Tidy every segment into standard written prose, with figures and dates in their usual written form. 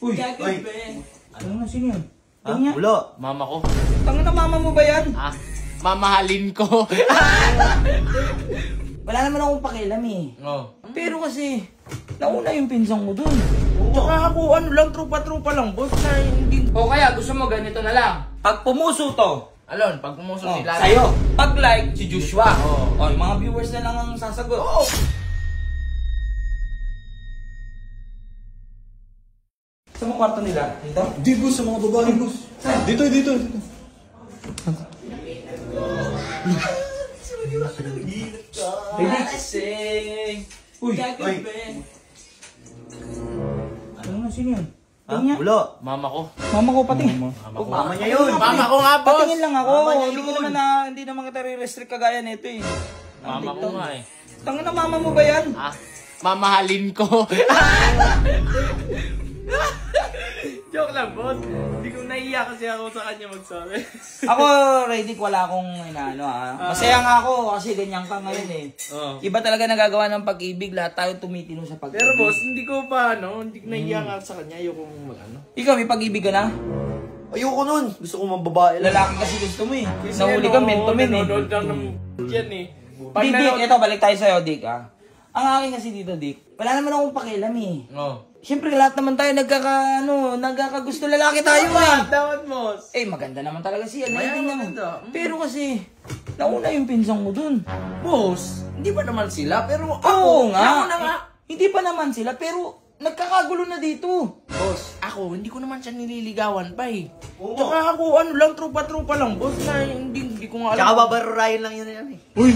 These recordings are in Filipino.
Uy, ay. Ano na, sino yan? Ha? Wala. Mama ko. Tanga na, mama mo ba yan? Ah, mamahalin ko. Wala naman akong pakialam eh. Oh. Pero kasi, nauna yung pinsang mo dun. Tsaka ako, ano lang, trupa-trupa lang, boss. Na hindi... O kaya, gusto mo ganito na lang. Pag pumuso to, Alon, pag pumuso sila... sa'yo. Pag like, si Joshua. Oo. O, yung mga viewers na lang ang sasagot. Oo. Sa mga kwarto nila? Dito? Di, boss, sa mga babae, boss. Dito. Relaxing. Uy, ay. Ano na, sino yan? Ha? Tingnan. Wala. Mama ko. Mama ko, patingin. Mama niya yun. Mama ko nga, boss. Patingin lang ako. Mama niya Hindi ko yun. naman hindi naman kita re-restrict kagaya nito eh. Mama ko nga eh. Tanga na, mama mo ba yan? Ah, mamahalin ko. Joke lang, boss. Hindi ko naiiyak kasi ako sa kanya magsabi. Ako, Redick, wala akong inaano ha. Masaya nga ako kasi ganyan ka ngayon eh. Oh. Iba talaga nagagawa ng pag-ibig. Lahat tayo tumitino sa pag-ibig. Pero boss, hindi ko pa hindi ko naiiyak sa kanya. Ayoko ano. Ikaw, may pag-ibig ka na? Ayoko nun. Gusto ko mababae lang. Lalaki kasi gusto mo eh. Nahuli ka, men to men eh. Nanonood lang ng yan eh. Di, Dick, ito, balik tayo sa'yo, Dick ah. Ang akin kasi dito, Dick, wala naman akong pakialam eh. Oh. Siyempre, lahat naman tayo nagkakagusto lalaki tayo eh. Dapat, boss. Eh, maganda naman talaga siya. Mayaman Naman. maganda. Pero kasi, nauna yung pinsang mo dun. Boss, hindi ba naman sila? Pero ako, Oo nga. ako na nga. Hindi pa naman sila, pero nagkakagulo na dito. Boss, ako, hindi ko naman siya nililigawan pa eh. Oo. Tsaka ako, ano lang, trupa-trupa lang, boss, na hindi ko nga alam. Tsaka babarurayin lang yun yan eh. Uy!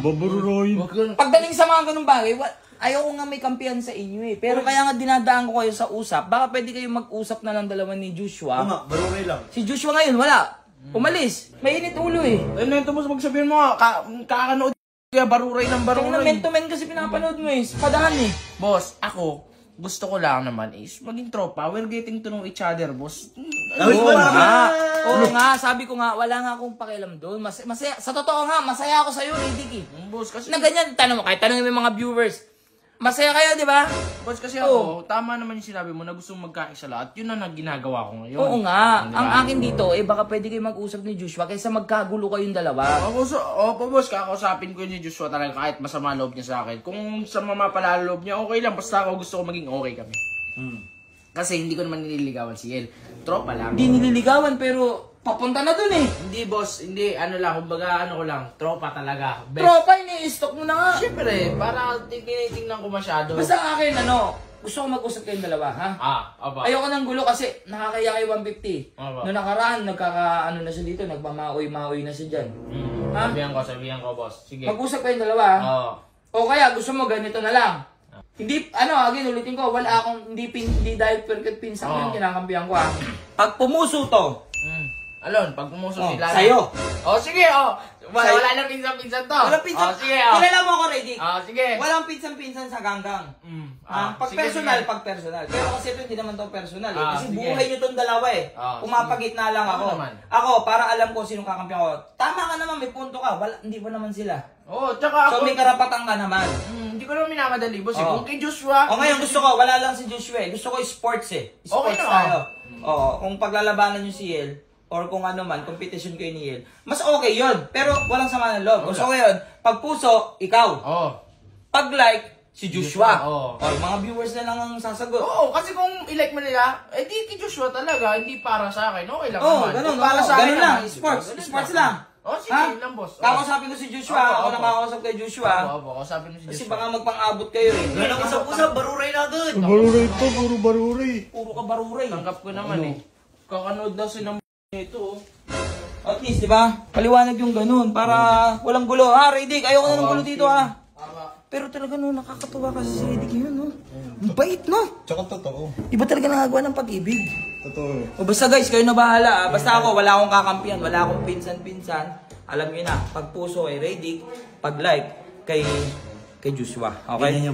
Babaruroyin. Wag lang. Pagdating sa mga ganung bagay, ayaw ko nga may kampihan sa inyo eh. Pero kaya nga dinadaan ko kayo sa usap. Baka pwede kayong mag-usap na lang dalawa ni Oo Joshua. nga, baruray lang. Si Joshua ngayon, wala. Umalis. Mainit ulo eh. Ano ito, boss, magsabihin mo nga, kakanood kaya baruray ng Kaya na baruray. men to men kasi pinapanood mo eh. Padahan eh. Boss, ako, gusto ko lang naman is maging tropa. We're getting to know each other, boss. Ay, Oo wala nga. na. Oo nga, sabi ko nga, wala nga akong pakialam doon. Masaya, sa totoo nga, masaya ako sa'yo, Riddick eh. Boss, kasi... Na ganyan, tanong mo, kahit tanongin mo yung mga viewers. Masaya kayo, di ba? Boss, kasi ako, tama naman yung sinabi mo na gusto mong magkaisa lahat. Yun ang ginagawa ko ngayon. Oo nga. Diba? Ang akin dito, baka pwede kayo mag-usap ni Joshua kaysa magkagulo kayong dalawa. Opo, boss, kakausapin ko yun ni Joshua talaga kahit masama loob niya sa akin. Kung sa mamapalala loob niya, okay lang. Basta ako gusto ko maging okay kami. Kasi hindi ko naman nililigawan si El. Tropa lang. Hindi nililigawan, pero papunta na dun eh. Hindi, boss. Hindi. Ano lang. Kumbaga, ano ko lang. Tropa talaga. Best. Tropa, ini-stock mo na nga. Siyempre, para tinitingnan ko masyado. Basta ang akin, gusto ko mag-usap kayong dalawa, ha? Aba. Ayoko ng gulo kasi nakakaya kay 150. Aba. Noong nakaraan, nagkaka-ano na siya dito, nagmamaoy-maoy na siya dyan. Ha? Sabihan ko, boss. Sige. Mag-usap kayong dalawa, ha? Oo. O kaya, gusto mo ganito na lang. Hindi, again, ulitin ko, wala akong, hindi dahil perfect pinsan ko yung kinakampihan ko, ha? Pag pumuso to, Alon, pag pumuso sila. sa'yo. Sige, Wala na pinsan-pinsan to. Walang pinsan. Sige, Kilala mo ako, Reddick. Sige. Walang pinsan-pinsan sa ganggang. Pag sige, personal, sige. pag personal. Pero kasi ito hindi naman to personal eh. Kasi sige. buhay nyo tong dalawa eh. Pumapagitna lang ako. naman. Ako, para alam ko sinong kakampihan ko. Tama ka naman, may punto ka. Hindi mo naman sila. Tsaka So ako. may karapatan ka naman. Hindi ko naman minamadali, boss. Oo. Kung kay Joshua. O ngayon gusto ko, wala lang si Joshua eh. Gusto ko sports eh. Sports Okay na. tayo. Oo, kung paglalabanan nyo si El, or kung ano man, competition kayo ni El, mas okay yun. Pero walang sama ng loob. Gusto ko yun, pag puso, ikaw. Pag like, si Joshua. Oo. O, yung mga viewers na lang ang sasagot. Oo, kasi kung i-like mo nila, di kay Joshua talaga, hindi para sa akin. Okay lang Oo, naman. ganun. Kung para sa akin Ganun lang. naman, Sports. ganun Sports lang. Sige lang, boss. Kakausapin ko si Joshua. Ako Opo. nakakausap kay Joshua. Opo, kausapin mo si Kasi Joshua. baka magpang-abot kayo eh. Ganun usap-usap, baruray na agad. Baruray to, puro baruray. Puro ka baruray. Tanggap ko naman eh. Kakanood daw si ng ito. At least, di ba? Paliwanag yung ganun para walang gulo. Ha, Riddick? Ayoko na ng gulo dito, ha? Pero talaga, nakakatuwa kasi si Riddick yun, no? Ang bait, no? Tsaka totoo. Iba talaga nangagawa ng pag-ibig. Totoo. O basta guys, kayo na bahala, ha? Basta ako, wala akong kakampihan, wala akong pinsan-pinsan. Alam niyo na, pag puso kay Riddick, pag like kay Joshua. Okay?